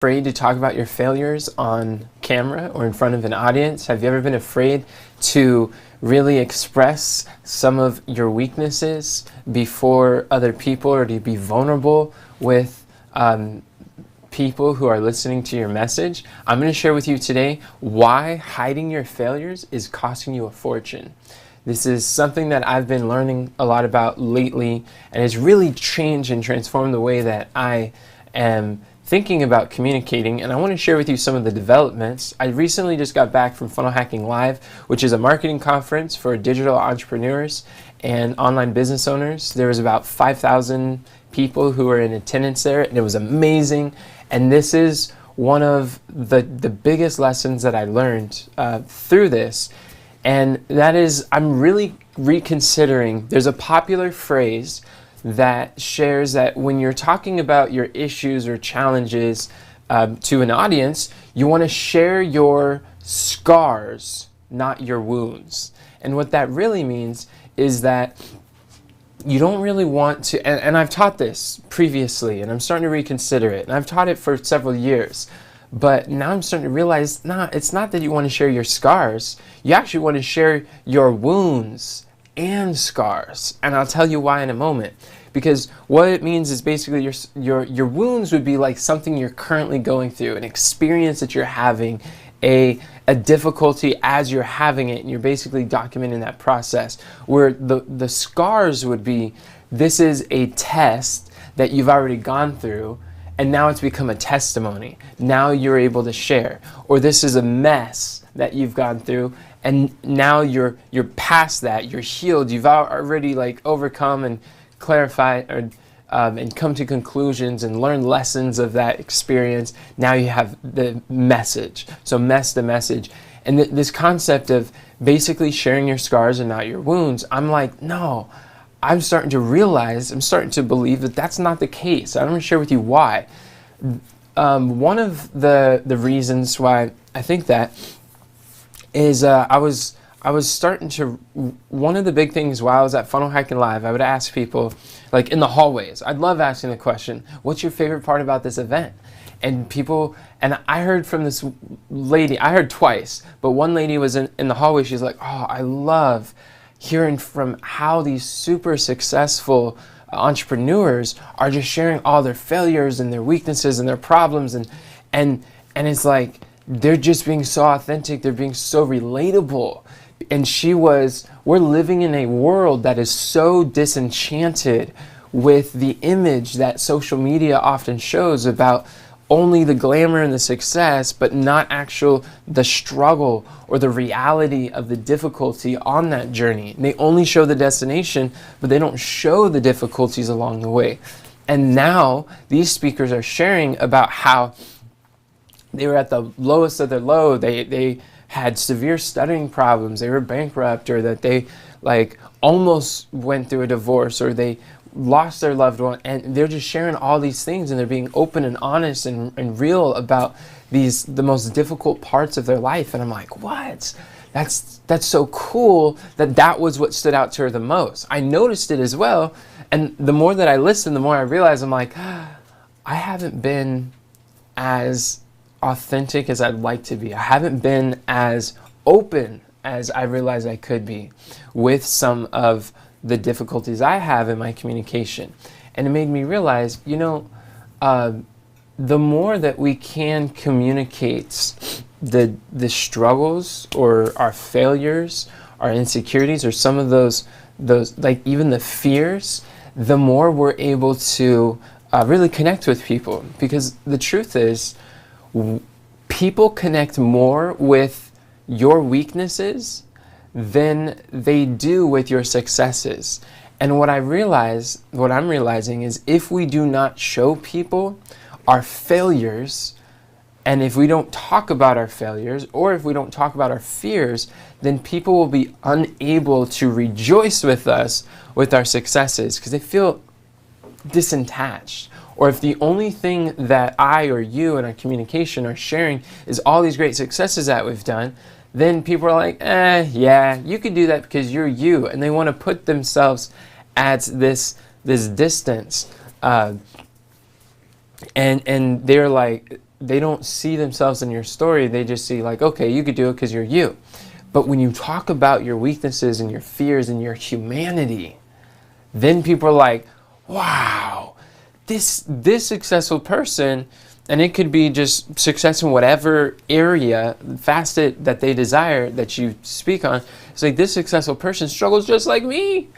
Afraid to talk about your failures on camera or in front of an audience? Have you ever been afraid to really express some of your weaknesses before other people, or to be vulnerable with people who are listening to your message? I'm going to share with you today why hiding your failures is costing you a fortune. This is something that I've been learning a lot about lately, and it's really changed and transformed the way that I am thinking about communicating. And I want to share with you some of the developments. I recently just got back from Funnel Hacking Live, which is a marketing conference for digital entrepreneurs and online business owners. There was about 5,000 people who were in attendance there, and it was amazing. And this is one of the biggest lessons that I learned through this. And that is, I'm really reconsidering. There's a popular phrase that shares that when you're talking about your issues or challenges to an audience, you want to share your scars, not your wounds. And what that really means is that you don't really want to, and I've taught this previously, and I'm starting to reconsider it, and I've taught it for several years. But now I'm starting to realize, it's not that you want to share your scars. You actually want to share your wounds and scars. And I'll tell you why in a moment. Because what it means is basically your wounds would be like something you're currently going through, an experience that you're having, a difficulty as you're having it, and you're basically documenting that process. Where the scars would be, this is a test that you've already gone through, and now it's become a testimony. Now you're able to share. Or this is a mess that you've gone through, and now you're past that. You're healed. You've already overcome and clarified or and come to conclusions and learn lessons of that experience. Now you have the message. So the message. And this concept of basically sharing your scars and not your wounds, I'm like, no. I'm starting to realize, I'm starting to believe that that's not the case. I'm going to share with you why. One of the reasons why I think that is I was starting to, one of the big things while I was at Funnel Hacking Live, I would ask people, like in the hallways, I'd love asking the question, what's your favorite part about this event? And people, and I heard from this lady, I heard twice, but one lady was in the hallway, she's like, oh, I love hearing from how these super successful entrepreneurs are just sharing all their failures and their weaknesses and their problems, and it's like they're just being so authentic, they're being so relatable. And we're living in a world that is so disenchanted with the image that social media often shows about only the glamour and the success, but not the struggle or the reality of the difficulty on that journey. They only show the destination, but they don't show the difficulties along the way. And now these speakers are sharing about how they were at the lowest of their low. They had severe stuttering problems. They were bankrupt, or that they almost went through a divorce, or they lost their loved one, and they're just sharing all these things, and they're being open and honest and real about the most difficult parts of their life. And I'm like, what? That's so cool that was what stood out to her the most. I noticed it as well, and the more that I listened, the more I realized, I'm like, I haven't been as authentic as I'd like to be. I haven't been as open as I realized I could be with some of the difficulties I have in my communication. And it made me realize, the more that we can communicate the struggles or our failures, our insecurities, or some of those even the fears, the more we're able to really connect with people. Because the truth is, people connect more with your weaknesses than they do with your successes. And what I'm realizing is, if we do not show people our failures, and if we don't talk about our failures, or if we don't talk about our fears, then people will be unable to rejoice with us with our successes, because they feel disattached. Or if the only thing that I or you in our communication are sharing is all these great successes that we've done, then people are like, yeah, you could do that because you're you. And they want to put themselves at this distance. And they're like, they don't see themselves in your story. They just see like, okay, you could do it because you're you. But when you talk about your weaknesses and your fears and your humanity, then people are like, wow, this successful person, and it could be just success in whatever area, facet that they desire that you speak on. It's like, this successful person struggles just like me.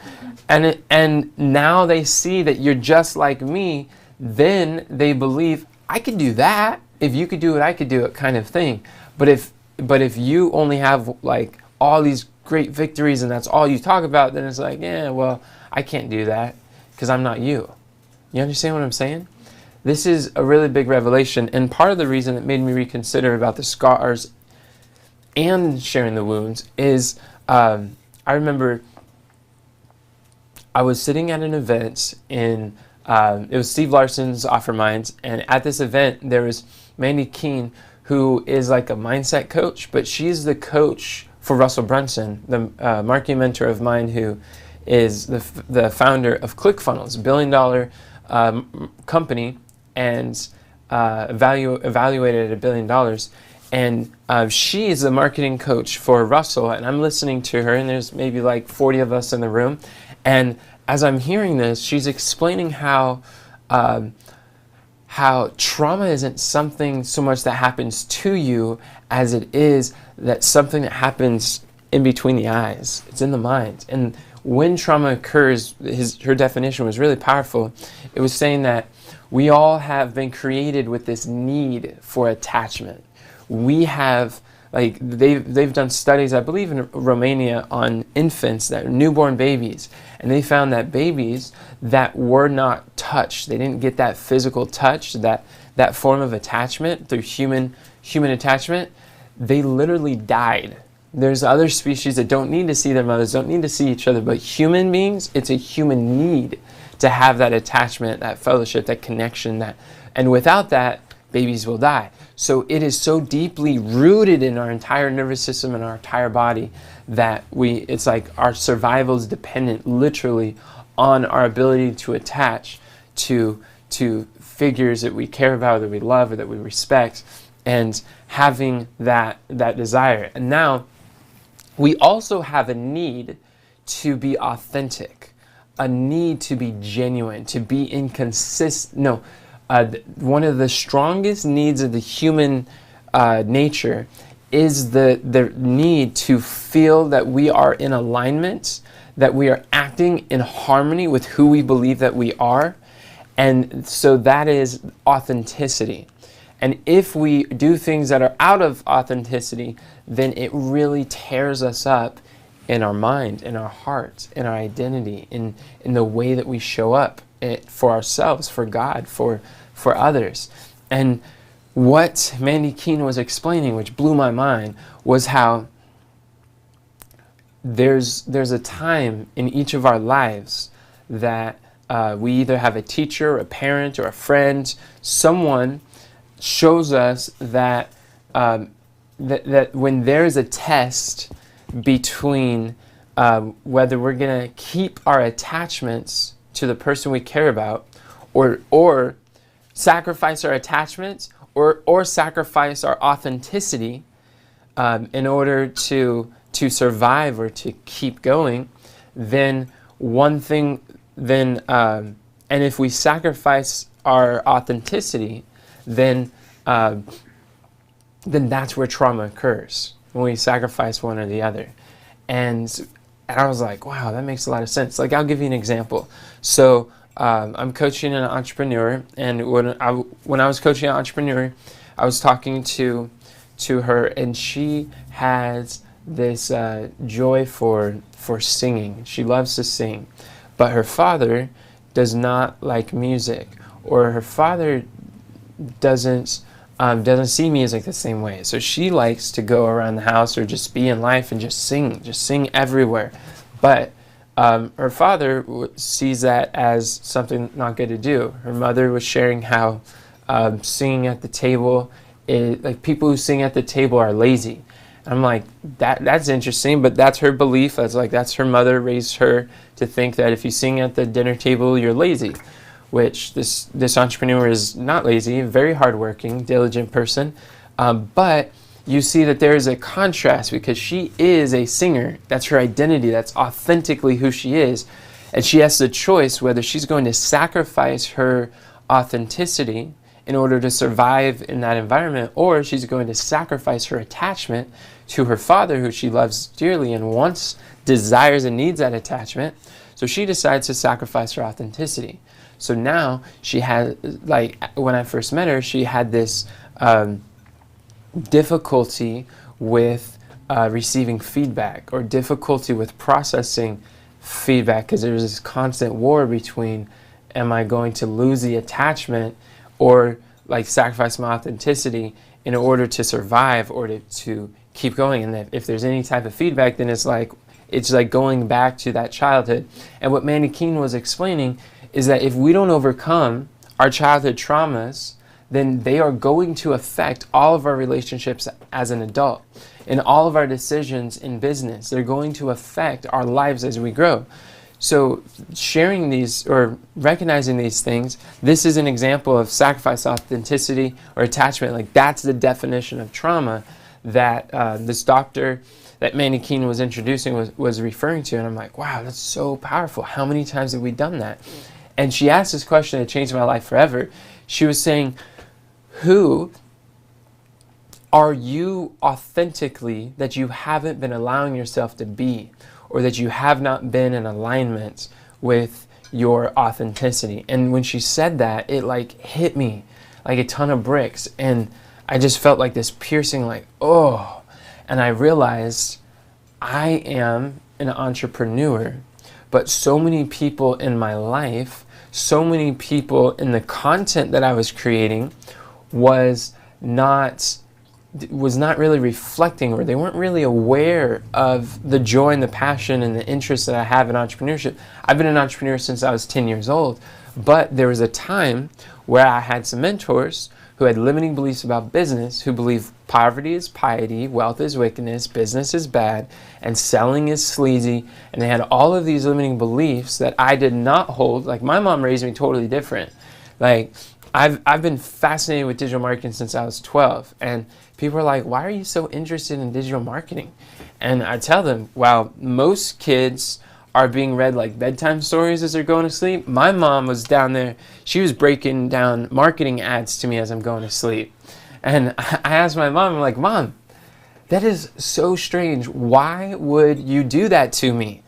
And now they see that you're just like me, then they believe, I could do that. If you could do it, I could do it, kind of thing. But if you only have like all these great victories and that's all you talk about, then it's like, yeah, well, I can't do that because I'm not you. You understand what I'm saying? This is a really big revelation, and part of the reason that made me reconsider about the scars and sharing the wounds is I remember I was sitting at an event in, it was Steve Larson's Offerminds, and at this event there was Mandy Keene, who is like a mindset coach, but she's the coach for Russell Brunson, the marketing mentor of mine, who is the founder of ClickFunnels, $1 billion company, and evaluated at $1 billion. And she is the marketing coach for Russell, and I'm listening to her, and there's maybe like 40 of us in the room. And as I'm hearing this, she's explaining how trauma isn't something so much that happens to you as it is that something that happens in between the eyes. It's in the mind. And when trauma occurs, her definition was really powerful. It was saying that we all have been created with this need for attachment. We have, like, they've done studies, I believe in Romania, on infants, that are newborn babies, and they found that babies that were not touched, they didn't get that physical touch, that form of attachment through human attachment, they literally died. There's other species that don't need to see their mothers, don't need to see each other, but human beings, it's a human need to have that attachment, that fellowship, that connection, and without that, babies will die. So it is so deeply rooted in our entire nervous system and our entire body that it's like our survival is dependent literally on our ability to attach to figures that we care about, that we love, or that we respect, and having that desire. And now we also have a need to be authentic, a need to be genuine, to be inconsistent. One of the strongest needs of the human nature is the need to feel that we are in alignment, that we are acting in harmony with who we believe that we are. And so that is authenticity. And if we do things that are out of authenticity, then it really tears us up in our mind, in our heart, in our identity, in the way that we show up for ourselves, for God, for others. And what Mandy Keene was explaining, which blew my mind, was how there's a time in each of our lives that we either have a teacher, a parent, or a friend, someone shows us that that when there's a test between whether we're going to keep our attachments to the person we care about, or sacrifice our attachments, or sacrifice our authenticity in order to survive or to keep going, then and if we sacrifice our authenticity, then that's where trauma occurs, when we sacrifice one or the other. And I was like, wow, that makes a lot of sense. Like, I'll give you an example. So I'm coaching an entrepreneur, and when I was coaching an entrepreneur, I was talking to her, and she has this joy for singing. She loves to sing, but her father does not like music, or her father doesn't see music the same way. So she likes to go around the house or just be in life and just sing everywhere. But her father sees that as something not good to do. Her mother was sharing how singing at the table is, like, people who sing at the table are lazy. I'm like, that's interesting, but that's her belief. That's her mother raised her to think that if you sing at the dinner table, you're lazy. which this entrepreneur is not lazy, very hardworking, diligent person. But you see that there is a contrast because she is a singer. That's her identity. That's authentically who she is. And she has the choice whether she's going to sacrifice her authenticity in order to survive in that environment, or she's going to sacrifice her attachment to her father, who she loves dearly and wants, desires, and needs that attachment. So she decides to sacrifice her authenticity. So now she had, like, when I first met her, she had this difficulty with receiving feedback, or difficulty with processing feedback, because there was this constant war between, am I going to lose the attachment or like sacrifice my authenticity in order to survive or to keep going? And if there's any type of feedback, then it's like going back to that childhood. And what Mandy Keene was explaining is that if we don't overcome our childhood traumas, then they are going to affect all of our relationships as an adult, and all of our decisions in business. They're going to affect our lives as we grow. So sharing these or recognizing these things, this is an example of sacrifice, authenticity, or attachment. Like, that's the definition of trauma that this doctor that Mandy Keene was introducing was referring to. And I'm like, wow, that's so powerful. How many times have we done that? And she asked this question that changed my life forever. She was saying, who are you authentically that you haven't been allowing yourself to be, or that you have not been in alignment with your authenticity? And when she said that, it like hit me like a ton of bricks, and I just felt like this piercing, like, oh. And I realized I am an entrepreneur, but so many people in my life, so many people in the content that I was creating was not really reflecting, or they weren't really aware of the joy and the passion and the interest that I have in entrepreneurship. I've been an entrepreneur since I was 10 years old, but there was a time where I had some mentors who had limiting beliefs about business, who believe poverty is piety, wealth is wickedness, business is bad, and selling is sleazy. And they had all of these limiting beliefs that I did not hold. Like, my mom raised me totally different. Like, I've been fascinated with digital marketing since I was 12, and people are like, why are you so interested in digital marketing? And I tell them, well, most kids are being read like bedtime stories as they're going to sleep. My mom was down there, she was breaking down marketing ads to me as I'm going to sleep. And I asked my mom, I'm like, Mom, that is so strange. Why would you do that to me?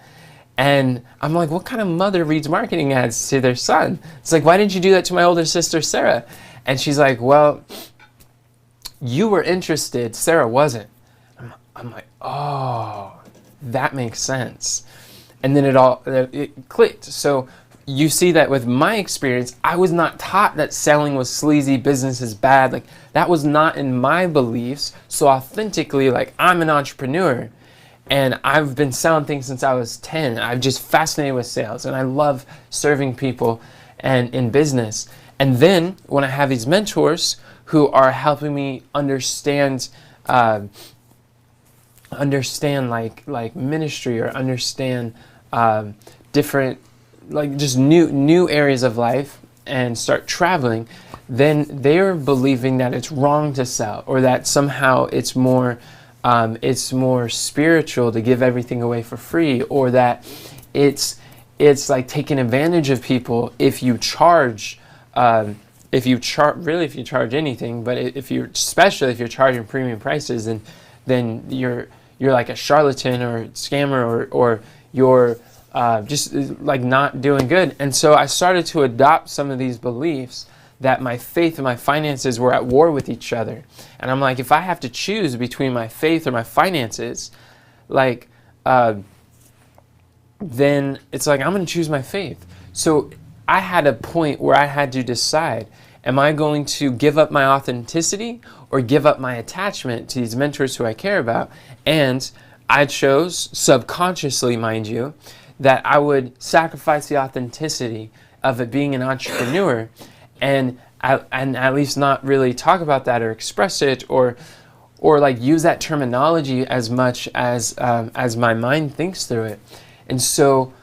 And I'm like, what kind of mother reads marketing ads to their son? It's like, why didn't you do that to my older sister, Sarah? And she's like, well, you were interested, Sarah wasn't. I'm like, oh, that makes sense. And then it clicked. So you see that with my experience, I was not taught that selling was sleazy, business is bad. Like, that was not in my beliefs. So authentically, like, I'm an entrepreneur. And I've been selling things since I was 10. I'm just fascinated with sales, and I love serving people and in business. And then when I have these mentors who are helping me understand like ministry, or understand different, like, just new areas of life, and start traveling, then they're believing that it's wrong to sell, or that somehow it's more spiritual to give everything away for free, or that it's like taking advantage of people if you charge if you charge anything, but especially if you're charging premium prices, then you're like a charlatan or scammer, or you're just like not doing good. And so I started to adopt some of these beliefs that my faith and my finances were at war with each other. And I'm like, if I have to choose between my faith or my finances, like, then it's like, I'm going to choose my faith. So I had a point where I had to decide, am I going to give up my authenticity or give up my attachment to these mentors who I care about? And I chose, subconsciously, mind you, that I would sacrifice the authenticity of it being an entrepreneur, and at least not really talk about that or express it, or like use that terminology as much as my mind thinks through it. And so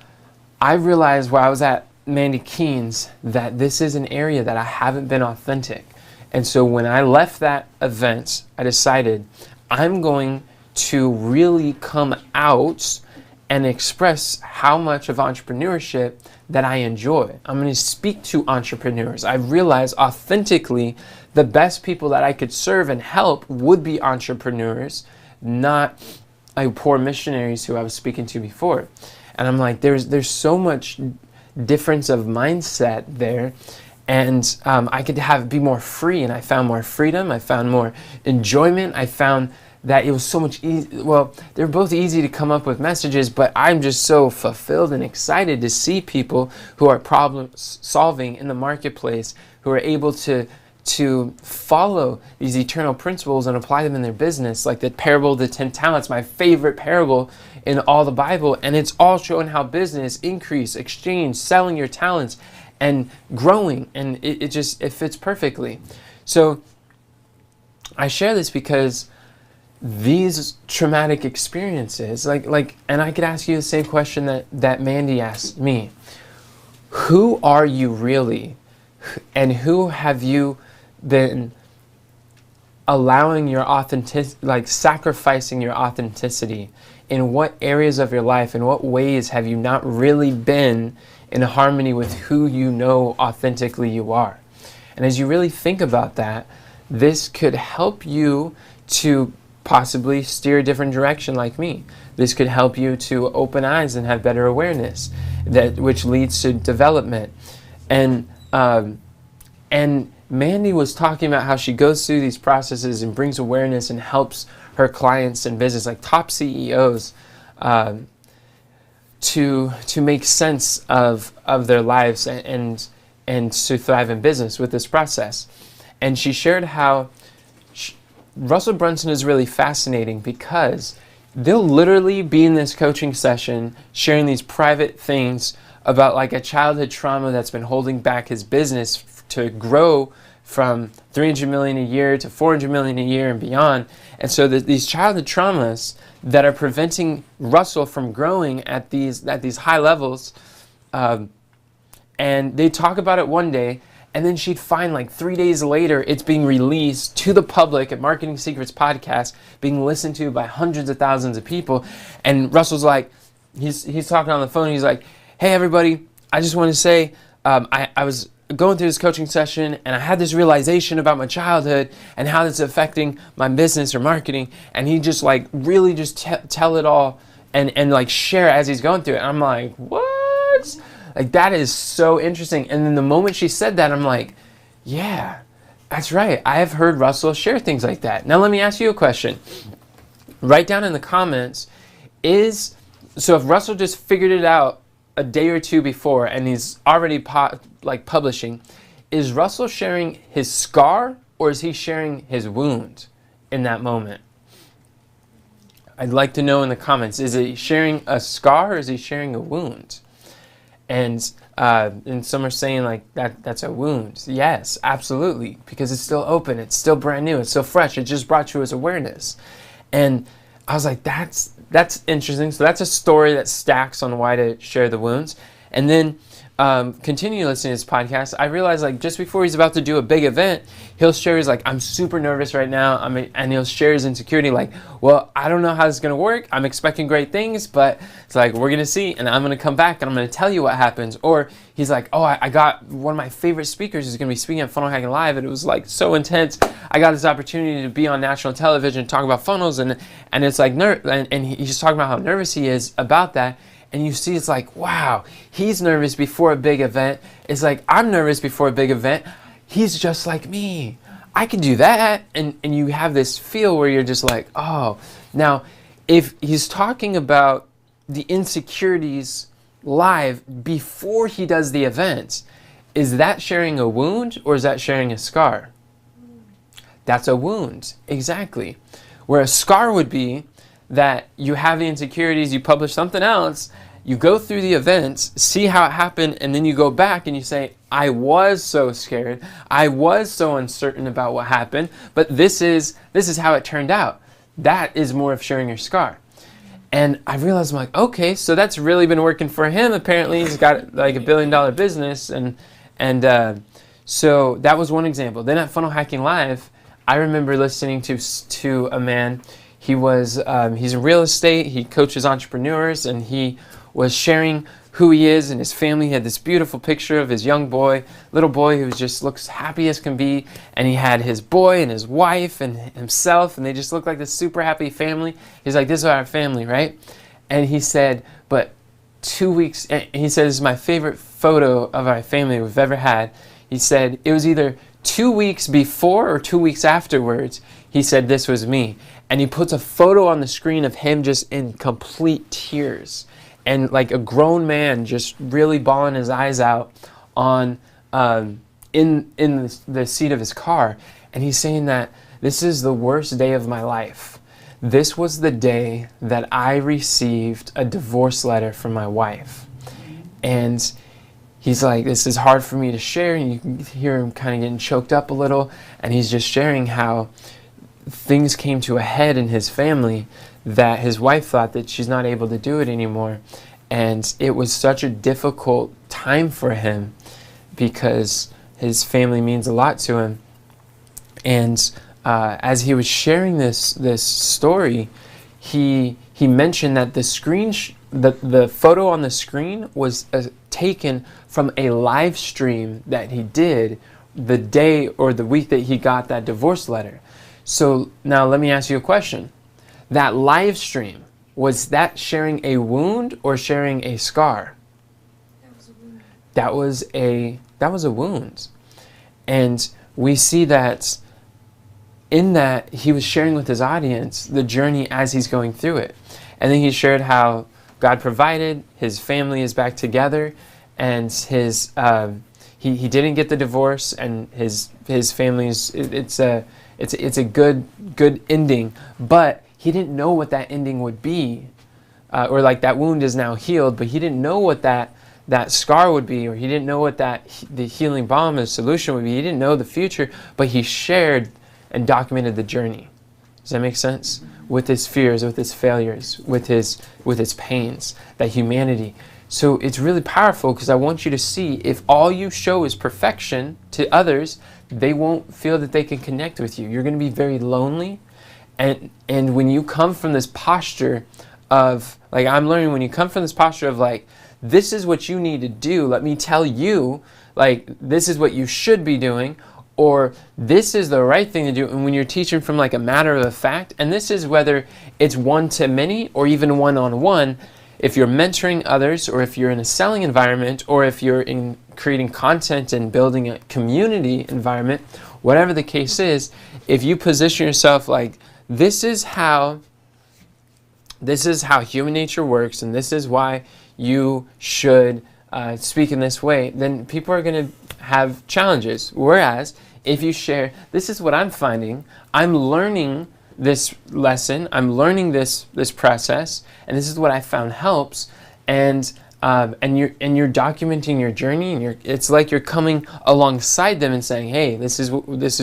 I realized where I was at Mandy Keynes that this is an area that I haven't been authentic. And so when I left that event, I decided I'm going to really come out and express how much of entrepreneurship that I enjoy. I'm going to speak to entrepreneurs. I realized authentically the best people that I could serve and help would be entrepreneurs, not like poor missionaries who I was speaking to before. And I'm like, there's so much difference of mindset there, and I could be more free, and I found more freedom, I found more enjoyment, I found that it was so much easy. Well, they're both easy to come up with messages, but I'm just so fulfilled and excited to see people who are problem solving in the marketplace, who are able to follow these eternal principles and apply them in their business. Like the parable of the 10 talents, my favorite parable in all the Bible, and it's all showing how business, increase, exchange, selling your talents, and growing, and it fits perfectly. So I share this because these traumatic experiences, like, and I could ask you the same question that Mandy asked me. Who are you really? And who have you been allowing your authenticity, like sacrificing your authenticity? In what areas of your life, in what ways have you not really been in harmony with who you know authentically you are? And as you really think about that, this could help you to possibly steer a different direction like me. This could help you to open eyes and have better awareness, which leads to development. And Mandy was talking about how she goes through these processes and brings awareness and helps her clients in business, like top CEOs, to make sense of their lives and to thrive in business with this process. And she shared how Russell Brunson is really fascinating because they'll literally be in this coaching session sharing these private things about like a childhood trauma that's been holding back his business to grow from 300 million a year to 400 million a year and beyond. And so these childhood traumas that are preventing Russell from growing at these high levels, and they talk about it one day, and then she'd find like 3 days later it's being released to the public at Marketing Secrets Podcast, being listened to by hundreds of thousands of people. And Russell's like, he's talking on the phone, he's like, hey everybody, I just want to say I was going through this coaching session and I had this realization about my childhood and how that's affecting my business or marketing. And he just like really just tell it all and like share as he's going through it. And I'm like, what? Like that is so interesting. And then the moment she said that, I'm like, yeah, that's right. I have heard Russell share things like that. Now let me ask you a question. Write down in the comments, so if Russell just figured it out a day or two before and he's already publishing, is Russell sharing his scar or is he sharing his wound in that moment? I'd like to know in the comments, is he sharing a scar or is he sharing a wound? And some are saying like that's a wound. Yes, absolutely, because it's still open, it's still brand new, it's still fresh, it just brought you his awareness. And I was like, that's interesting. So that's a story that stacks on why to share the wounds. And then continue listening to this podcast. I realized like just before he's about to do a big event, he'll share his like, I'm super nervous right now. And he'll share his insecurity like, well, I don't know how this is going to work. I'm expecting great things, but it's like, we're going to see. And I'm going to come back and I'm going to tell you what happens. Or he's like, oh, I got one of my favorite speakers is going to be speaking at Funnel Hacking Live. And it was like so intense. I got this opportunity to be on national television, talk about funnels. And it's like, and he's just talking about how nervous he is about that. And you see, it's like, wow, he's nervous before a big event. It's like, I'm nervous before a big event. He's just like me. I can do that. And you have this feel where you're just like, oh. Now, if he's talking about the insecurities live before he does the event, is that sharing a wound or is that sharing a scar? That's a wound, exactly. Where a scar would be that you have the insecurities, you publish something else, you go through the events, see how it happened, and then you go back and you say, I was so scared, I was so uncertain about what happened, but this is how it turned out. That is more of sharing your scar. And I realized, I'm like, okay, so that's really been working for him. Apparently, he's got like $1 billion business, so that was one example. Then at Funnel Hacking Live, I remember listening to a man. He's in real estate. He coaches entrepreneurs, and he was sharing who he is and his family. He had this beautiful picture of his little boy who just looks happy as can be. And he had his boy and his wife and himself, and they just look like this super happy family. He's like, this is our family, right? And he said, but 2 weeks, and he said, this is my favorite photo of our family we've ever had. He said, it was either 2 weeks before or 2 weeks afterwards. He said, this was me. And he puts a photo on the screen of him just in complete tears. And like a grown man just really bawling his eyes out on in the seat of his car. And he's saying that this is the worst day of my life. This was the day that I received a divorce letter from my wife. And he's like, this is hard for me to share. And you can hear him kind of getting choked up a little. And he's just sharing how things came to a head in his family, that his wife thought that she's not able to do it anymore. And it was such a difficult time for him because his family means a lot to him. And as he was sharing this story, he mentioned that the photo on the screen was taken from a live stream that he did the day or the week that he got that divorce letter. So now let me ask you a question. That live stream, was that sharing a wound or sharing a scar? That was a wound. That was a wound. And we see that in that he was sharing with his audience the journey as he's going through it. And then he shared how God provided, his family is back together, and he didn't get the divorce, and his family's it's a good ending, but he didn't know what that ending would be, or like that wound is now healed, but he didn't know what that scar would be, or he didn't know what the healing balm or solution would be. He didn't know the future, but he shared and documented the journey. Does that make sense? With his fears, with his failures, with his pains, that humanity. So it's really powerful, because I want you to see, if all you show is perfection to others, they won't feel that they can connect with you. You're going to be very lonely. And when you come from this posture of, like, I'm learning, when you come from this posture of like, this is what you need to do, let me tell you, like, this is what you should be doing, or this is the right thing to do. And when you're teaching from like a matter of fact, and this is whether it's one-to-many or even one-on-one, if you're mentoring others, or if you're in a selling environment, or if you're in creating content and building a community environment, whatever the case is, if you position yourself like, this is how human nature works, and this is why you should speak in this way, then people are going to have challenges. Whereas if you share, this is what I'm finding, I'm learning this lesson, I'm learning this process, and this is what I found helps, and you're documenting your journey, and it's like you're coming alongside them and saying, hey, this is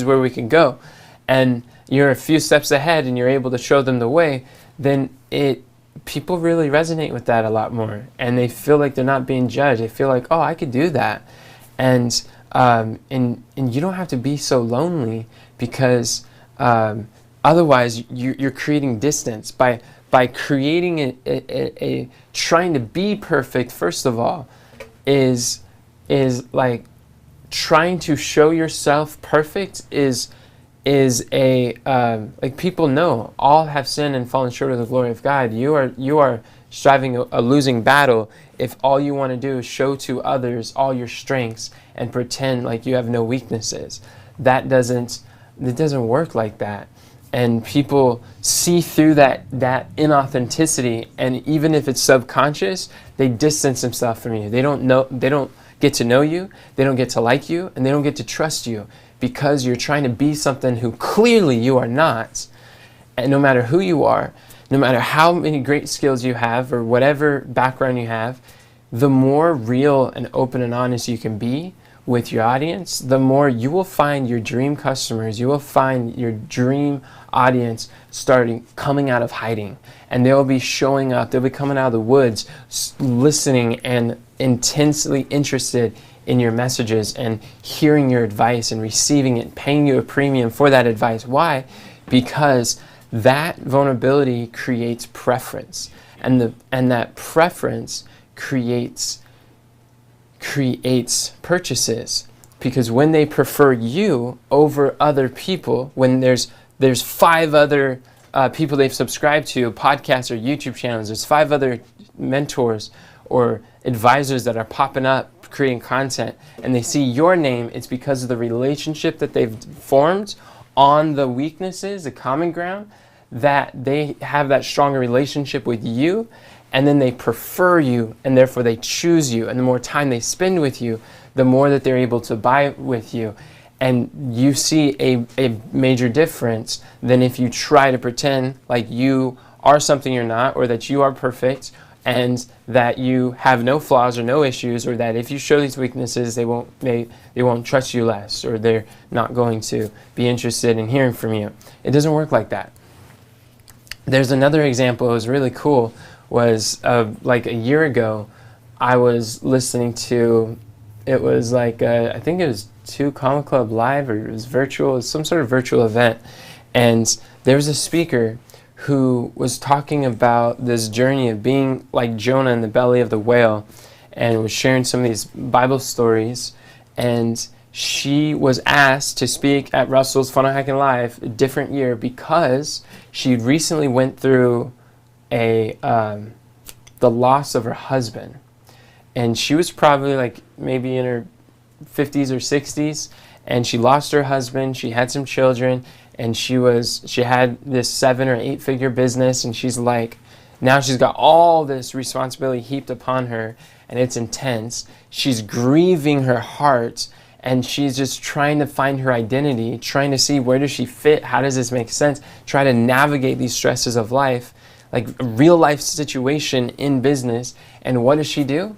where we can go, and you're a few steps ahead, and you're able to show them the way. Then people really resonate with that a lot more, and they feel like they're not being judged. They feel like, oh, I could do that, and you don't have to be so lonely, because otherwise you're creating distance by creating a trying to be perfect. First of all, is like trying to show yourself perfect is like, people know all have sinned and fallen short of the glory of God. You are striving a losing battle if all you want to do is show to others all your strengths and pretend like you have no weaknesses. It doesn't work like that. And people see through that inauthenticity, and even if it's subconscious, they distance themselves from you. They don't get to know you, they don't get to like you, and they don't get to trust you, because you're trying to be something who clearly you are not. And no matter who you are, no matter how many great skills you have or whatever background you have, the more real and open and honest you can be with your audience, the more you will find your dream customers, you will find your dream audience coming out of hiding. And they'll be showing up, they'll be coming out of the woods, listening and intensely interested in your messages and hearing your advice and receiving it, paying you a premium for that advice. Why? Because that vulnerability creates preference. And that preference creates purchases, because when they prefer you over other people, when there's 5 other people they've subscribed to, podcasts or YouTube channels, there's 5 other mentors or advisors that are popping up creating content, and they see your name, it's because of the relationship that they've formed on the weaknesses, the common ground, that they have that stronger relationship with you. And then they prefer you, and therefore they choose you. And the more time they spend with you, the more that they're able to buy with you. And you see a major difference than if you try to pretend like you are something you're not, or that you are perfect, and that you have no flaws or no issues, or that if you show these weaknesses, they won't trust you less, or they're not going to be interested in hearing from you. It doesn't work like that. There's another example. It was really cool. Was like a year ago, I was listening to, it was like, I think it was 2 Comma Club Live, or it was virtual, it was some sort of virtual event. And there was a speaker who was talking about this journey of being like Jonah in the belly of the whale, and was sharing some of these Bible stories. And she was asked to speak at Russell's Funnel Hacking Live a different year because she recently went through the loss of her husband, and she was probably like maybe in her 50s or 60s, and she lost her husband. She had some children, and she had this 7 or 8 figure business, and she's like, now she's got all this responsibility heaped upon her, and it's intense. She's grieving her heart, and she's just trying to find her identity, trying to see where does she fit, how does this make sense, try to navigate these stresses of life, like a real life situation in business. And what does she do?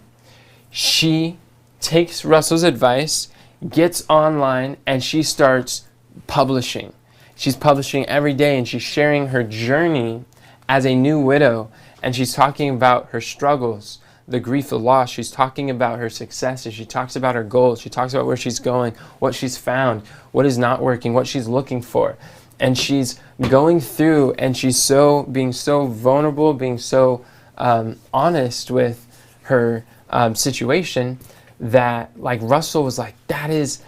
She takes Russell's advice, gets online, and she starts publishing. She's publishing every day, and she's sharing her journey as a new widow, and she's talking about her struggles, the grief of loss. She's talking about her successes. She talks about her goals. She talks about where she's going, what she's found, what is not working, what she's looking for. And she's going through, and she's being so vulnerable, being so honest with her situation, that like Russell was like, that is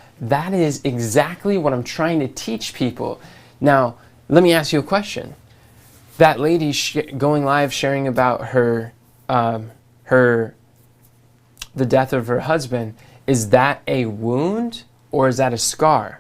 exactly what I'm trying to teach people. Now, let me ask you a question. That lady going live sharing about the death of her husband, is that a wound or is that a scar?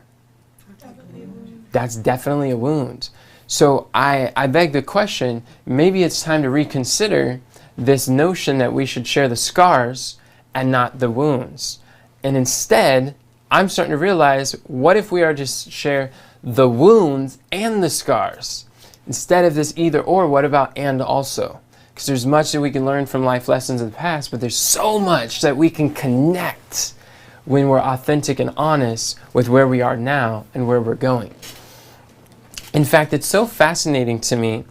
That's definitely a wound. So I beg the question, maybe it's time to reconsider this notion that we should share the scars and not the wounds. And instead, I'm starting to realize, what if we are just share the wounds and the scars? Instead of this either or, what about and also? Because there's much that we can learn from life lessons of the past, but there's so much that we can connect when we're authentic and honest with where we are now and where we're going. In fact, it's so fascinating to me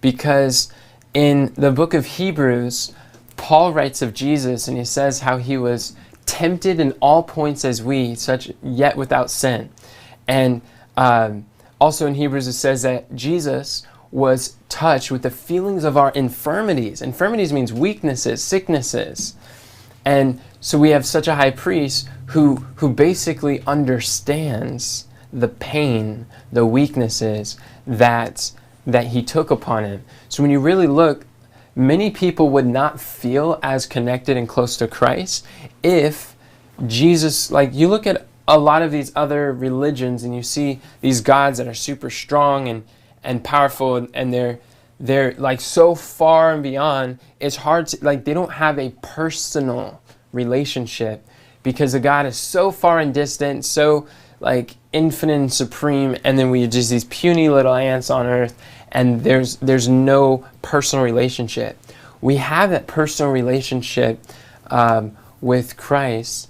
because in the book of Hebrews, Paul writes of Jesus, and he says how he was tempted in all points as we, such yet without sin. And also in Hebrews it says that Jesus was touched with the feelings of our infirmities. Infirmities means weaknesses, sicknesses. And so we have such a high priest who basically understands the pain, the weaknesses that he took upon him. So when you really look, many people would not feel as connected and close to Christ if Jesus, like you look at a lot of these other religions and you see these gods that are super strong and powerful, and they're like so far and beyond, it's hard to, like, they don't have a personal relationship because the God is so far and distant, so like infinite and supreme, and then we are just these puny little ants on earth, and there's no personal relationship. We have that personal relationship with Christ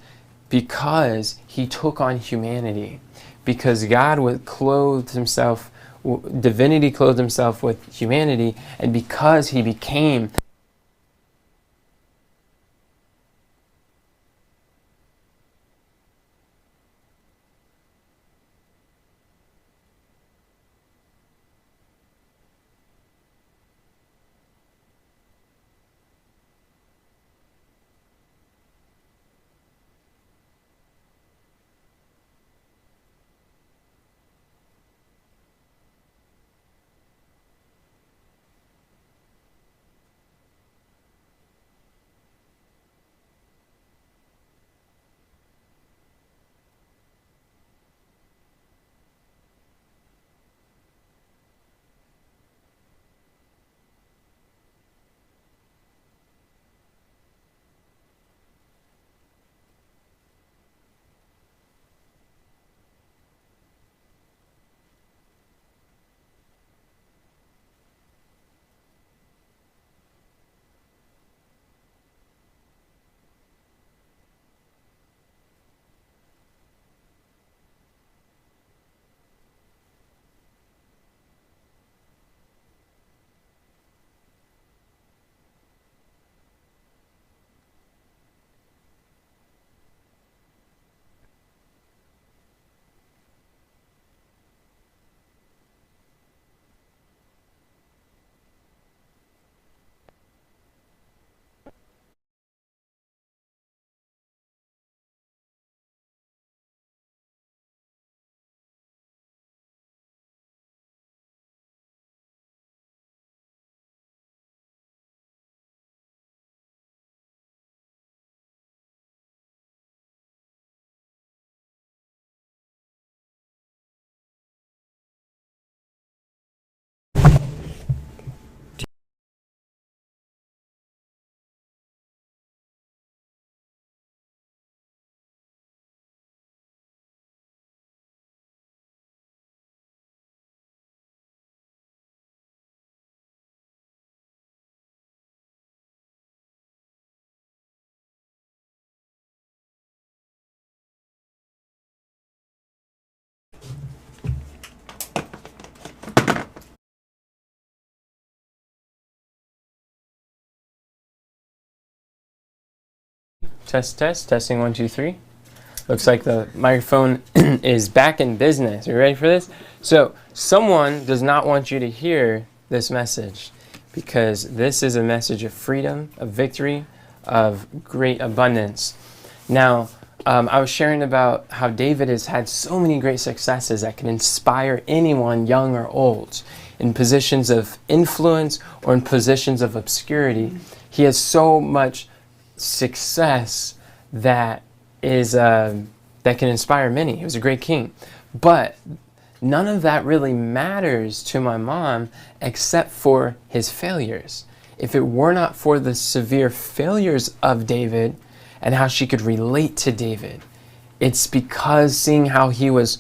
because he took on humanity, because God would clothe himself, divinity clothed himself with humanity, and because he became testing 1 2 3. Looks like the microphone is back in business. Are you ready for this? So someone does not want you to hear this message, because this is a message of freedom, of victory, of great abundance. Now, I was sharing about how David has had so many great successes that can inspire anyone, young or old, in positions of influence or in positions of obscurity. He has so much success that can inspire many. He was a great king. But none of that really matters to my mom except for his failures. If it were not for the severe failures of David and how she could relate to David, it's because seeing how he has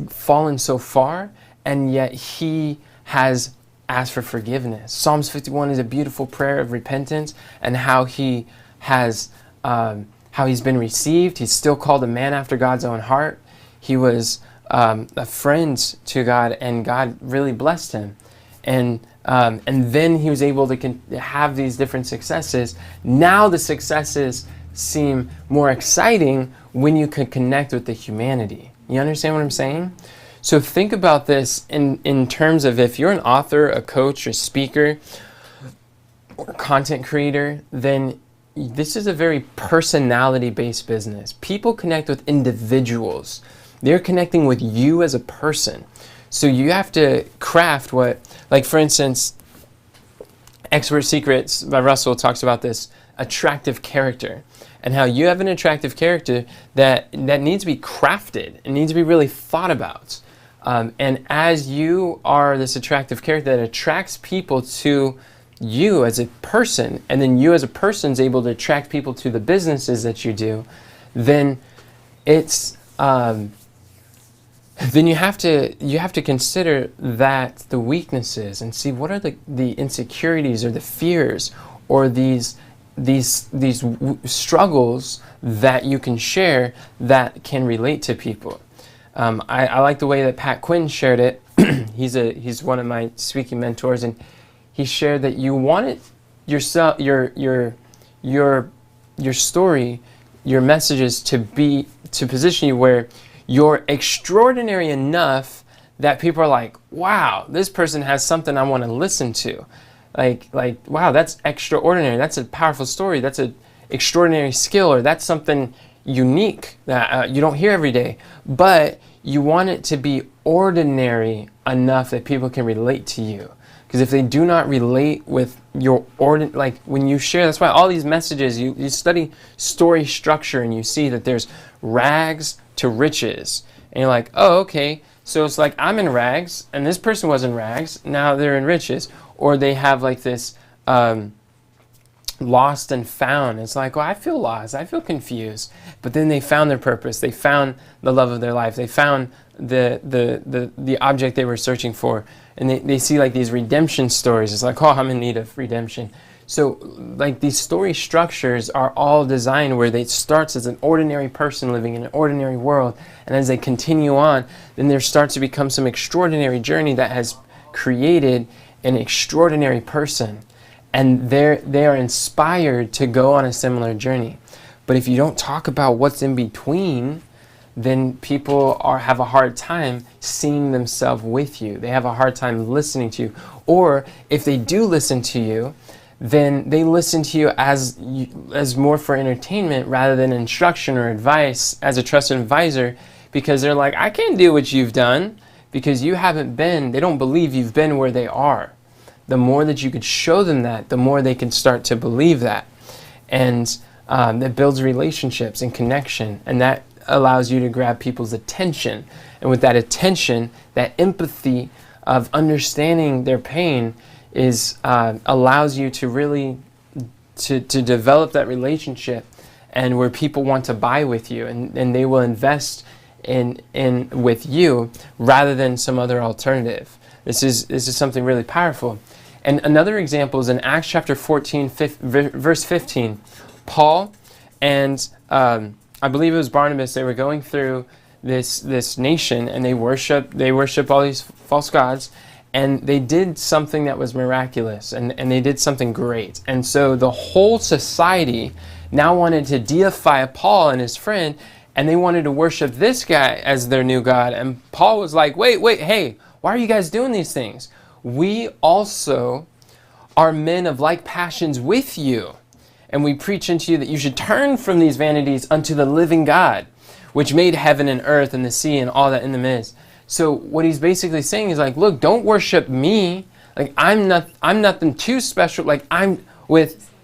fallen so far, and yet he has asked for forgiveness. Psalms 51 is a beautiful prayer of repentance, and how he has how he's been received. He's still called a man after God's own heart. He was a friend to God, and God really blessed him. And then he was able to have these different successes. Now the successes seem more exciting when you can connect with the humanity. You understand what I'm saying? So think about this in terms of, if you're an author, a coach, a speaker, or content creator, then this is a very personality-based business. People connect with individuals. They're connecting with you as a person. So you have to craft what, like for instance, Expert Secrets by Russell talks about this attractive character, and how you have an attractive character that needs to be crafted. It needs to be really thought about. And as you are this attractive character that attracts people to you as a person, and then you as a person is able to attract people to the businesses that you do, then it's then you have to consider that the weaknesses, and see what are the insecurities or the fears or these these struggles that you can share that can relate to people. I like the way that Pat Quinn shared it. He's one of my speaking mentors, and he shared that you wanted yourself, your story, your messages to position you where you're extraordinary enough that people are like, wow, this person has something I want to listen to. Like, wow, that's extraordinary. That's a powerful story. That's an extraordinary skill, or that's something unique that you don't hear every day. But you want it to be ordinary enough that people can relate to you. Because if they do not relate with your like when you share, that's why all these messages, you study story structure and you see that there's rags to riches. And you're like, oh, okay. So it's like I'm in rags and this person was in rags. Now they're in riches. Or they have like this lost and found. It's like, well, I feel lost. I feel confused. But then they found their purpose. They found the love of their life. They found the object they were searching for. And they see like these redemption stories. It's like, oh, I'm in need of redemption. So like these story structures are all designed where they starts as an ordinary person living in an ordinary world. And as they continue on, then there starts to become some extraordinary journey that has created an extraordinary person. And they are inspired to go on a similar journey. But if you don't talk about what's in between, then people have a hard time seeing themselves with you. They have a hard time listening to you. Or if they do listen to you, then they listen to you as more for entertainment rather than instruction or advice as a trusted advisor, because they're like, I can't do what you've done because you haven't been, they don't believe you've been where they are. The more that you could show them that, the more they can start to believe that. And that builds relationships and connection, and that allows you to grab people's attention. And with that attention, that empathy of understanding their pain is allows you to really to develop that relationship, and where people want to buy with you, and they will invest in with you rather than some other alternative. This is something really powerful. And another example is in Acts chapter 14, verse 15. Paul and I believe it was Barnabas, they were going through this nation, and they worship all these false gods, and they did something that was miraculous, and they did something great. And so the whole society now wanted to deify Paul and his friend, and they wanted to worship this guy as their new god. And Paul was like, wait, hey, why are you guys doing these things? We also are men of like passions with you. And we preach unto you that you should turn from these vanities unto the living God, which made heaven and earth and the sea and all that in them is. So what he's basically saying is like, look, don't worship me. Like I'm nothing too special. Like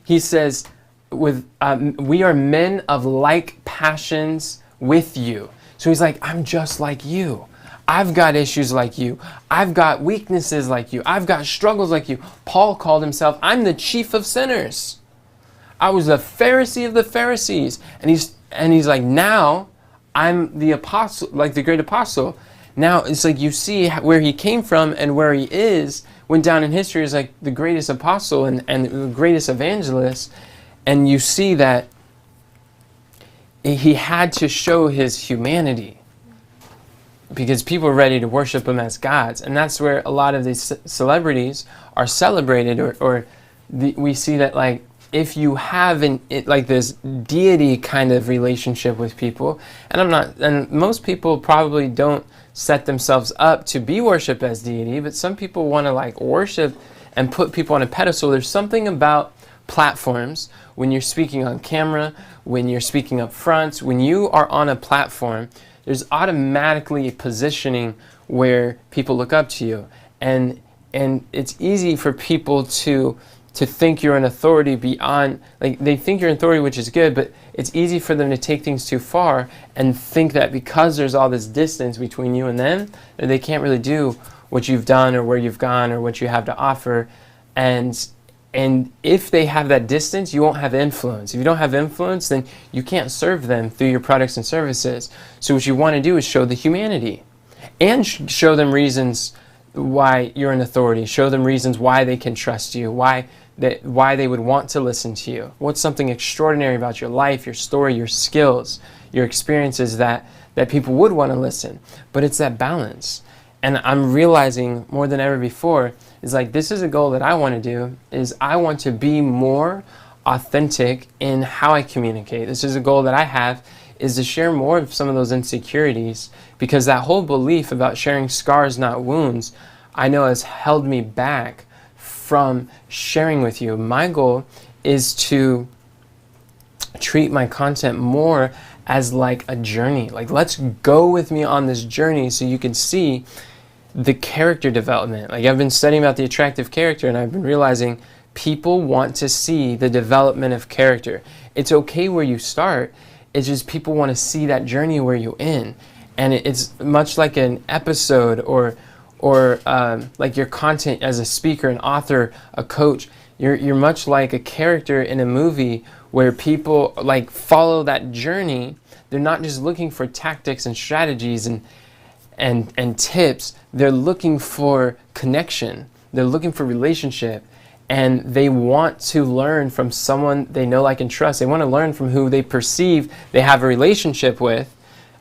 he says, we are men of like passions with you. So he's like, I'm just like you. I've got issues like you. I've got weaknesses like you. I've got struggles like you. Paul called himself, I'm the chief of sinners. I was the Pharisee of the Pharisees. And he's like, now I'm the apostle, like the great apostle. Now it's like you see where he came from and where he is, went down in history as like the greatest apostle and the greatest evangelist. And you see that he had to show his humanity, because people are ready to worship him as gods. And that's where a lot of these celebrities are celebrated, we see that like if you have like this deity kind of relationship with people, and most people probably don't set themselves up to be worshipped as deity, but some people want to like worship and put people on a pedestal. There's something about platforms, when you're speaking on camera, when you're speaking up front, when you are on a platform, there's automatically a positioning where people look up to you, and it's easy for people to think you're an authority beyond, like they think you're an authority, which is good, but it's easy for them to take things too far and think that because there's all this distance between you and them, that they can't really do what you've done or where you've gone or what you have to offer. And if they have that distance, you won't have influence. If you don't have influence, then you can't serve them through your products and services. So what you want to do is show the humanity and show them reasons why you're an authority. Show them reasons why they can trust you, why why they would want to listen to you? What's something extraordinary about your life, your story, your skills, your experiences that people would want to listen? But it's that balance. And I'm realizing more than ever before is like, this is a goal that I want to do, is I want to be more authentic in how I communicate. This is a goal that I have, is to share more of some of those insecurities, because that whole belief about sharing scars, not wounds, I know has held me back from sharing with you. My goal is to treat my content more as like a journey. Like, let's go with me on this journey so you can see the character development. Like, I've been studying about the attractive character, and I've been realizing people want to see the development of character. It's okay where you start. It's just people want to see that journey where you're in. And it's much like an episode or like your content as a speaker, an author, a coach. You're much like a character in a movie where people like follow that journey. They're not just looking for tactics and strategies and tips. They're looking for connection. They're looking for relationship. And they want to learn from someone they know, like, and trust. They want to learn from who they perceive they have a relationship with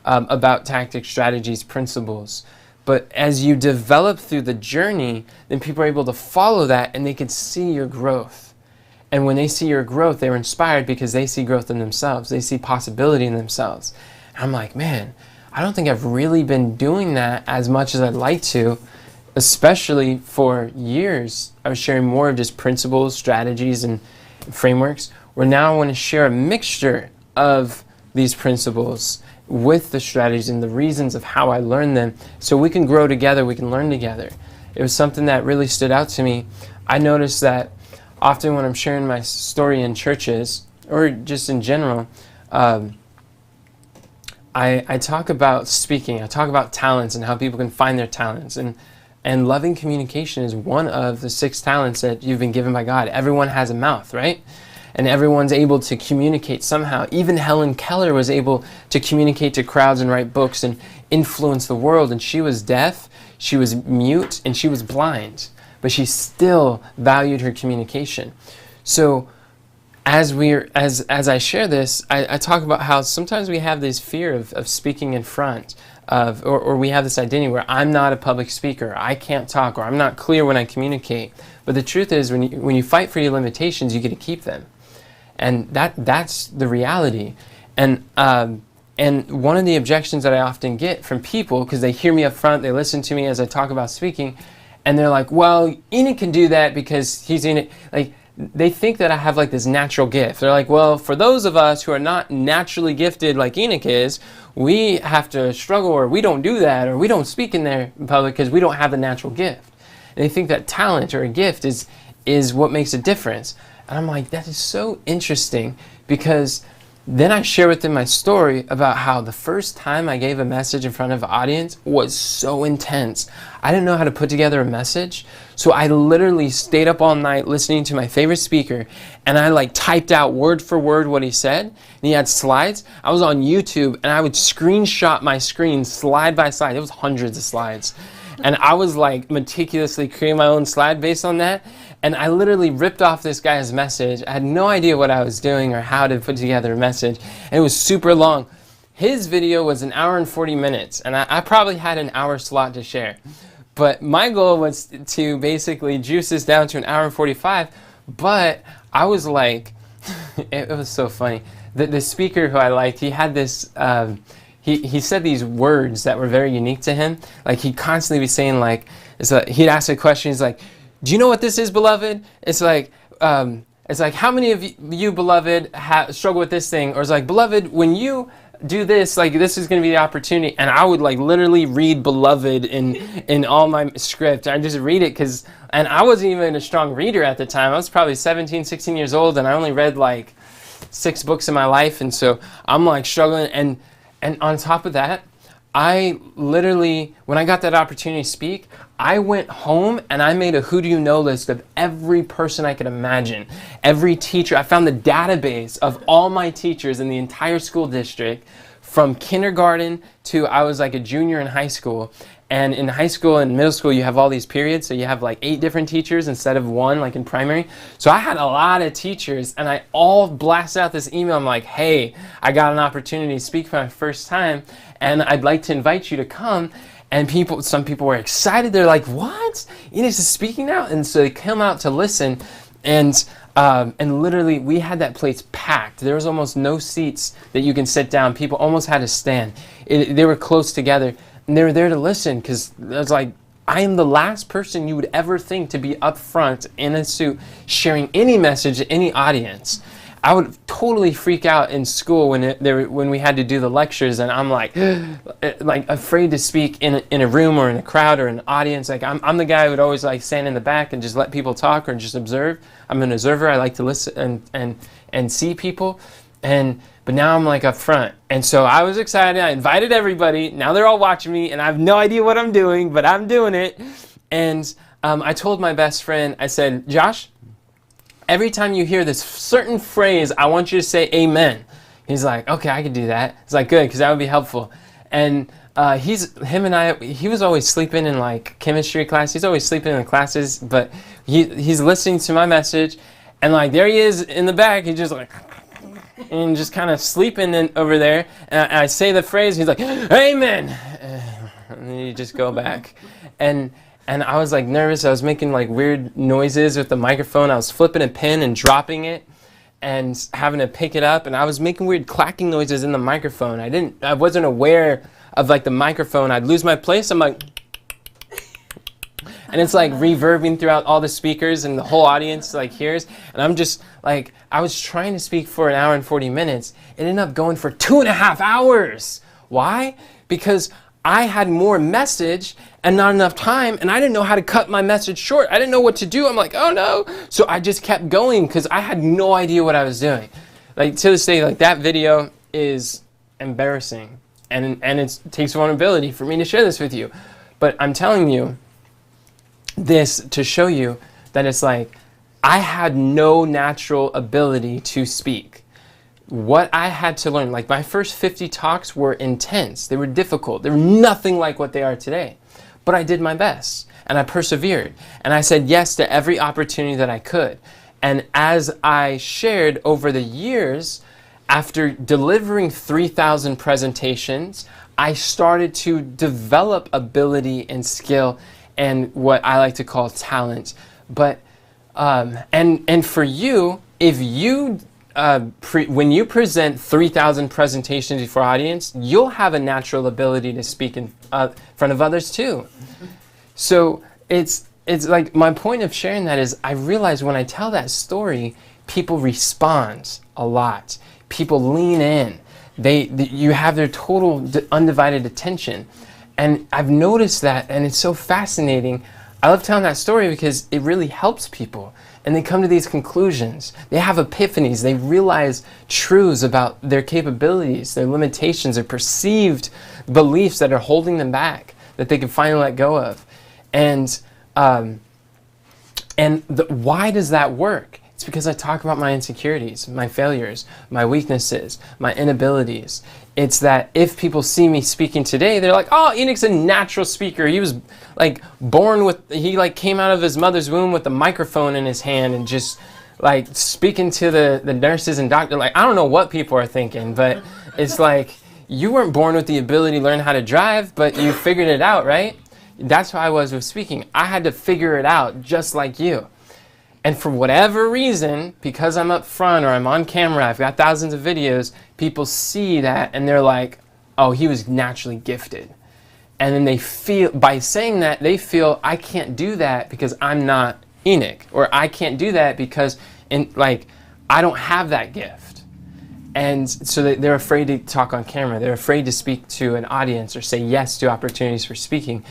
about tactics, strategies, principles. But as you develop through the journey, then people are able to follow that, and they can see your growth. And when they see your growth, they're inspired because they see growth in themselves. They see possibility in themselves. And I'm like, man, I don't think I've really been doing that as much as I'd like to, especially for years. I was sharing more of just principles, strategies, and frameworks, where now I want to share a mixture of these principles with the strategies and the reasons of how I learned them, so we can grow together, we can learn together. It was something that really stood out to me. I noticed that often when I'm sharing my story in churches, or just in general, I talk about speaking, I talk about talents and how people can find their talents. And loving communication is one of the 6 talents that you've been given by God. Everyone has a mouth, right? And everyone's able to communicate somehow. Even Helen Keller was able to communicate to crowds and write books and influence the world. And she was deaf, she was mute, and she was blind. But she still valued her communication. So as I share this, I talk about how sometimes we have this fear of speaking in front of, or we have this identity where I'm not a public speaker, I can't talk, or I'm not clear when I communicate. But the truth is, when you fight for your limitations, you get to keep them. And that's the reality. And one of the objections that I often get from people, because they hear me up front, they listen to me as I talk about speaking, and they're like, well, Enoch can do that because he's in it. Like, they think that I have like this natural gift. They're like, well, for those of us who are not naturally gifted like Enoch is, we have to struggle, or we don't do that, or we don't speak in there in public because we don't have the natural gift. And they think that talent or a gift is what makes a difference. And I'm like, that is so interesting, because then I share with them my story about how the first time I gave a message in front of an audience was so intense. I didn't know how to put together a message. So I literally stayed up all night listening to my favorite speaker, and I like typed out word for word what he said. And he had slides. I was on YouTube, and I would screenshot my screen slide by slide. It was hundreds of slides. And I was like meticulously creating my own slide based on that. And I literally ripped off this guy's message. I had no idea what I was doing or how to put together a message. And it was super long. His video was 1 hour and 40 minutes. And I probably had an hour slot to share. But my goal was to basically juice this down to 1 hour and 45. But I was like, it was so funny. The speaker who I liked, he had this, he said these words that were very unique to him. Like, he'd constantly be saying, like, he'd ask a question, he's like, do you know what this is, beloved? It's like, how many of you, beloved, struggle with this thing? Or it's like, beloved, when you do this, like, this is going to be the opportunity. And I would like literally read beloved in all my script. I just read it and I wasn't even a strong reader at the time. I was probably 17, 16 years old, and I only read like 6 books in my life. And so I'm like struggling. And on top of that, I literally, when I got that opportunity to speak, I went home and I made a who do you know list of every person I could imagine. Every teacher. I found the database of all my teachers in the entire school district, from kindergarten to I was like a junior in high school. And in high school and middle school, you have all these periods. So you have like 8 different teachers instead of 1, like in primary. So I had a lot of teachers, and I all blasted out this email. I'm like, hey, I got an opportunity to speak for my first time, and I'd like to invite you to come. And some people were excited. They're like, what? Enix is speaking now? And so they come out to listen. And literally, we had that place packed. There was almost no seats that you can sit down. People almost had to stand. They were close together. And they were there to listen, because I was like, I am the last person you would ever think to be up front in a suit sharing any message to any audience. I would totally freak out in school when we had to do the lectures, and I'm like afraid to speak in a room or in a crowd or an audience. Like I'm the guy who would always like stand in the back and just let people talk or just observe. I'm an observer. I like to listen and see people. But now I'm like up front. And so I was excited. I invited everybody. Now they're all watching me, and I have no idea what I'm doing, but I'm doing it. And I told my best friend, I said, Josh, every time you hear this certain phrase, I want you to say amen. He's like, okay, I can do that. It's like, good, because that would be helpful. And he was always sleeping in like chemistry class. He's always sleeping in the classes, but he's listening to my message, and like there he is in the back. He's just like, and just kind of sleeping over there. And I say the phrase, he's like, amen. And then you just go back. And I was like nervous. I was making like weird noises with the microphone. I was flipping a pen and dropping it and having to pick it up. And I was making weird clacking noises in the microphone. I wasn't aware of like the microphone. I'd lose my place. I'm like, and it's like reverbing throughout all the speakers, and the whole audience like hears. And I'm just like, I was trying to speak for 1 hour and 40 minutes. It ended up going for 2.5 hours. Why? Because I had more message and not enough time, and I didn't know how to cut my message short. I didn't know what to do. I'm like, oh no. So I just kept going because I had no idea what I was doing. Like to this day, like that video is embarrassing, and it takes vulnerability for me to share this with you. But I'm telling you this to show you that it's like I had no natural ability to speak. What I had to learn, like my first 50 talks were intense. They were difficult. They were nothing like what they are today. But I did my best, and I persevered, and I said yes to every opportunity that I could. And as I shared over the years, after delivering 3,000 presentations, I started to develop ability and skill and what I like to call talent. But and for you, if you when you present 3,000 presentations before audience, you'll have a natural ability to speak in front of others too. So it's like my point of sharing that is I realize when I tell that story, people respond a lot. People lean in. You have their total undivided attention. And I've noticed that, and it's so fascinating. I love telling that story because it really helps people. And they come to these conclusions. They have epiphanies. They realize truths about their capabilities, their limitations, their perceived beliefs that are holding them back, that they can finally let go of. And why does that work? It's because I talk about my insecurities, my failures, my weaknesses, my inabilities. It's that if people see me speaking today, they're like, oh, Enix's a natural speaker. He was like he like came out of his mother's womb with a microphone in his hand and just like speaking to the nurses and doctors. Like, I don't know what people are thinking, but it's like, you weren't born with the ability to learn how to drive, but you figured it out, right? That's how I was with speaking. I had to figure it out just like you. And for whatever reason, because I'm up front or I'm on camera, I've got thousands of videos, people see that and they're like, oh, he was naturally gifted. And then they feel, by saying that, they feel I can't do that because I'm not Enoch. Or I can't do that because I don't have that gift. And so they're afraid to talk on camera. They're afraid to speak to an audience or say yes to opportunities for speaking.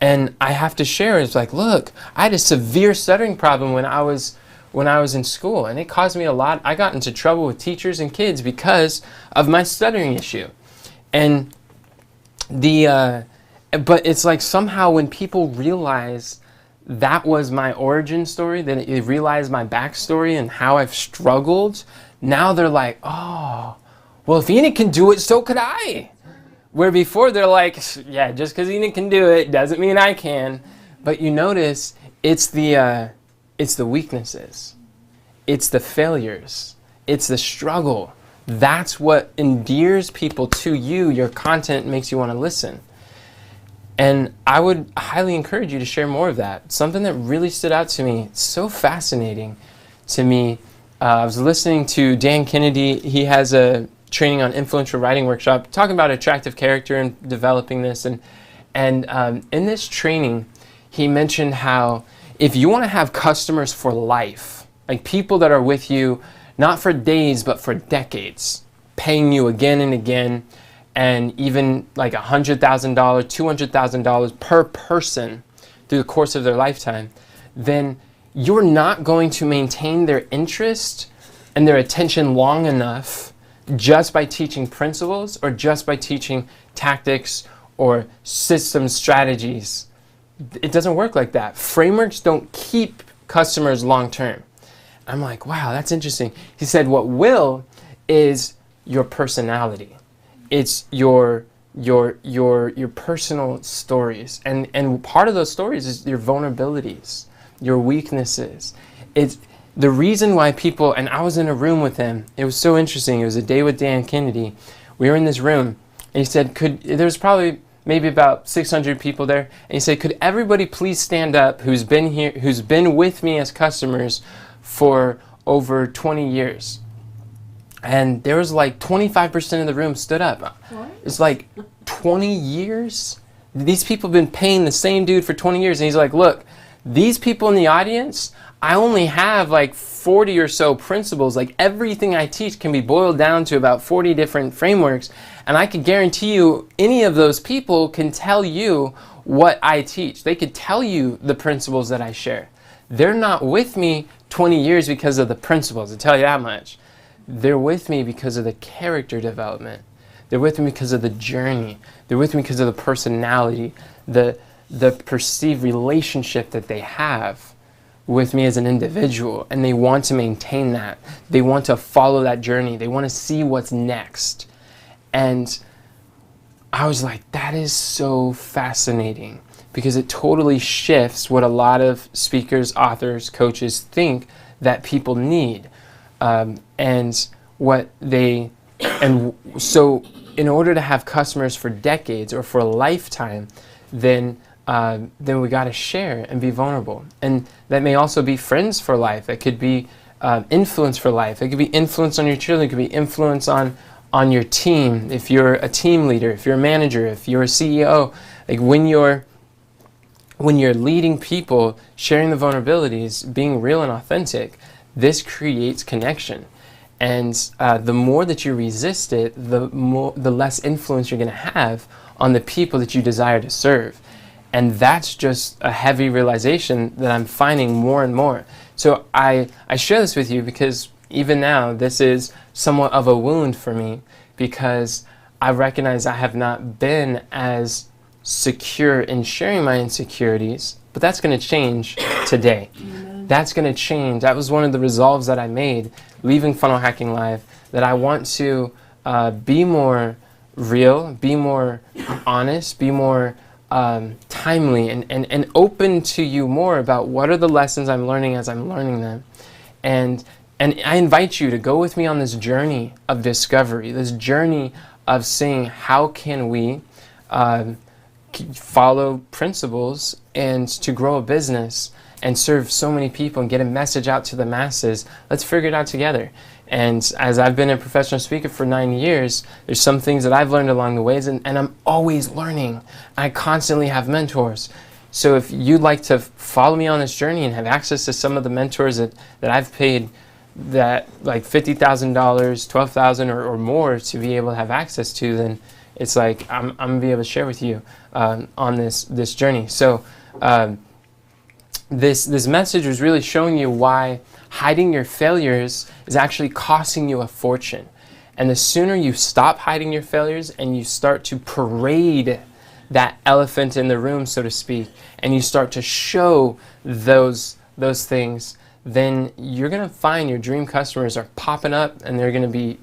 And I have to share, it's like, look, I had a severe stuttering problem when I was in school, and it caused me a lot. I got into trouble with teachers and kids because of my stuttering issue. And but it's like somehow when people realize that was my origin story, that they realize my backstory and how I've struggled, now they're like, oh, well, if Enoch can do it, so could I. Where before they're like, yeah, just because Enoch can do it doesn't mean I can. But you notice it's the weaknesses, it's the failures, it's the struggle. That's what endears people to you. Your content makes you want to listen. And I would highly encourage you to share more of that. Something that really stood out to me, so fascinating to me. I was listening to Dan Kennedy. He has a training on influential writing workshop talking about attractive character and developing this. And in this training, he mentioned how if you want to have customers for life, like people that are with you, not for days, but for decades, paying you again and again, and even like $100,000, $200,000 per person through the course of their lifetime, then you're not going to maintain their interest and their attention long enough just by teaching principles or just by teaching tactics or system strategies. It doesn't work like that. Frameworks don't keep customers long term. I'm like, wow, that's interesting. He said, what will is your personality. It's your personal stories. And part of those stories is your vulnerabilities, your weaknesses. It's the reason why people, and I was in a room with him. It was so interesting. It was a day with Dan Kennedy. We were in this room, and he said, there was probably maybe about 600 people there. And he said, could everybody please stand up who's been here, who's been with me as customers for over 20 years? And there was like 25% of the room stood up. What? It's like 20 years? These people have been paying the same dude for 20 years. And he's like, look, these people in the audience, I only have like 40 or so principles. Like everything I teach can be boiled down to about 40 different frameworks. And I can guarantee you any of those people can tell you what I teach. They could tell you the principles that I share. They're not with me 20 years because of the principles, I'll tell you that much. They're with me because of the character development. They're with me because of the journey. They're with me because of the personality, the perceived relationship that they have with me as an individual. And they want to maintain that. They want to follow that journey. They want to see what's next. And I was like, that is so fascinating, because it totally shifts what a lot of speakers, authors, coaches think that people need. And so in order to have customers for decades or for a lifetime, then we got to share and be vulnerable. And that may also be friends for life. It could be influence for life. It could be influence on your children. It could be influence on your team. If you're a team leader, if you're a manager, if you're a CEO, like when you're leading people, sharing the vulnerabilities, being real and authentic, this creates connection. And the more that you resist it, the less influence you're going to have on the people that you desire to serve. And that's just a heavy realization that I'm finding more and more. So I share this with you because even now, this is somewhat of a wound for me, because I recognize I have not been as secure in sharing my insecurities, but that's going to change today. Amen. That's going to change. That was one of the resolves that I made leaving Funnel Hacking Live, that I want to be more real, be more honest, be more timely, and open to you more about what are the lessons I'm learning as I'm learning them. And I invite you to go with me on this journey of discovery, this journey of seeing how can we follow principles and to grow a business and serve so many people and get a message out to the masses. Let's figure it out together. And as I've been a professional speaker for 9 years, there's some things that I've learned along the ways, and I'm always learning. I constantly have mentors. So if you'd like to follow me on this journey and have access to some of the mentors that I've paid that like $50,000, $12,000 or more to be able to have access to, then it's like I'm gonna be able to share with you on this journey. So this message was really showing you why hiding your failures is actually costing you a fortune. And the sooner you stop hiding your failures and you start to parade that elephant in the room, so to speak, and you start to show those things, then you're going to find your dream customers are popping up, and they're going to be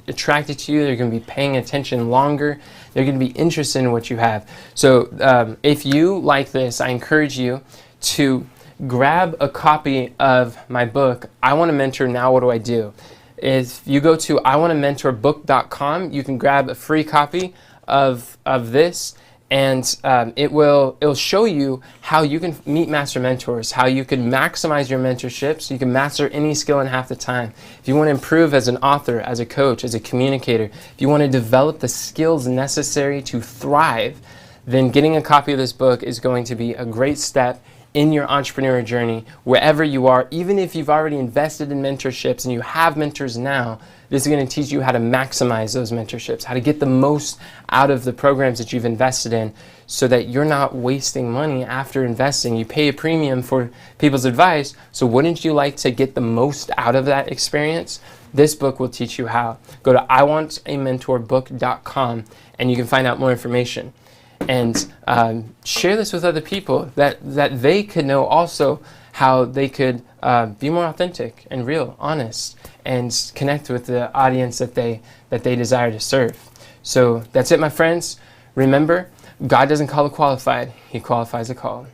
attracted to you. They're going to be paying attention longer. They're going to be interested in what you have. So if you like this, I encourage you to grab a copy of my book, I Want to Mentor, Now What Do I Do? If you go to iwanttomentorbook.com, you can grab a free copy of this, and it'll show you how you can meet master mentors, how you can maximize your mentorship so you can master any skill in half the time. If you want to improve as an author, as a coach, as a communicator, if you want to develop the skills necessary to thrive, then getting a copy of this book is going to be a great step in your entrepreneurial journey, wherever you are. Even if you've already invested in mentorships and you have mentors now, this is going to teach you how to maximize those mentorships, how to get the most out of the programs that you've invested in so that you're not wasting money after investing. You pay a premium for people's advice, so wouldn't you like to get the most out of that experience? This book will teach you how. Go to iwanttomentorbook.com and you can find out more information. And share this with other people that they could know also how they could be more authentic and real, honest, and connect with the audience that they desire to serve. So that's it, my friends. Remember, God doesn't call the qualified, He qualifies the called.